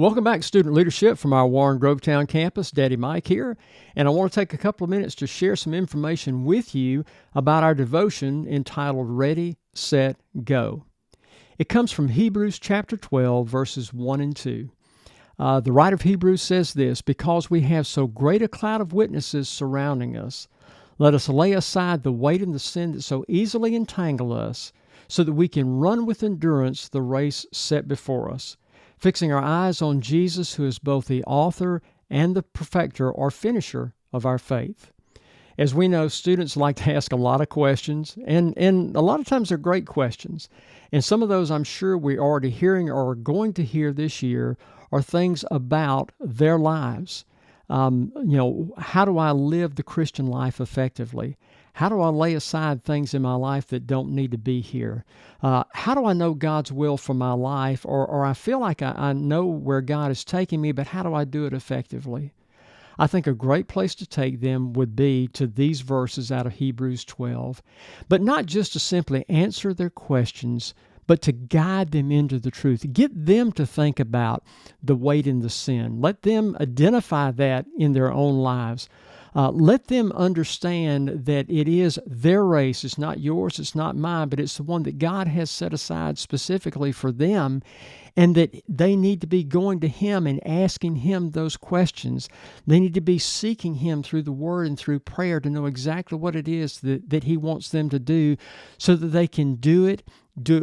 Welcome back, student leadership from our Warren Grovetown campus. Daddy Mike here, and I want to take a couple of minutes to share some information with you about our devotion entitled Ready, Set, Go. It comes from Hebrews chapter 12, verses 1 and 2. The writer of Hebrews says this, "Because we have so great a cloud of witnesses surrounding us, let us lay aside the weight and the sin that so easily entangle us, so that we can run with endurance the race set before us, fixing our eyes on Jesus, who is both the author and the perfecter or finisher of our faith." As we know, students like to ask a lot of questions, and a lot of times they're great questions. And some of those I'm sure we're already hearing or are going to hear this year are things about their lives. How do I live the Christian life effectively? How do I lay aside things in my life that don't need to be here? How do I know God's will for my life? Or I feel like I know where God is taking me, but how do I do it effectively? I think a great place to take them would be to these verses out of Hebrews 12, but not just to simply answer their questions, but to guide them into the truth. Get them to think about the weight and the sin. Let them identify that in their own lives. Let them understand that it is their race. It's not yours, it's not mine, but it's the one that God has set aside specifically for them, and that they need to be going to Him and asking Him those questions. They need to be seeking Him through the Word and through prayer to know exactly what it is that He wants them to do, so that they can do it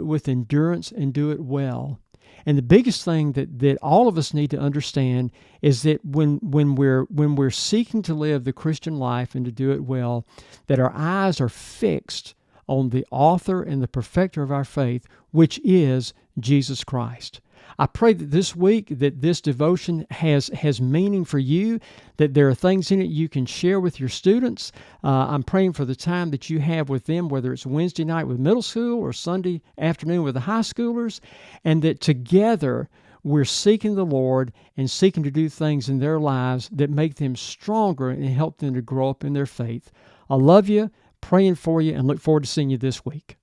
with endurance, and do it well. And the biggest thing that all of us need to understand is that when we're seeking to live the Christian life and to do it well, that our eyes are fixed on the author and the perfecter of our faith, which is Jesus Christ. I pray that this week that this devotion has meaning for you, that there are things in it you can share with your students. I'm praying for the time that you have with them, whether it's Wednesday night with middle school or Sunday afternoon with the high schoolers, and that together we're seeking the Lord and seeking to do things in their lives that make them stronger and help them to grow up in their faith. I love you, praying for you, and look forward to seeing you this week.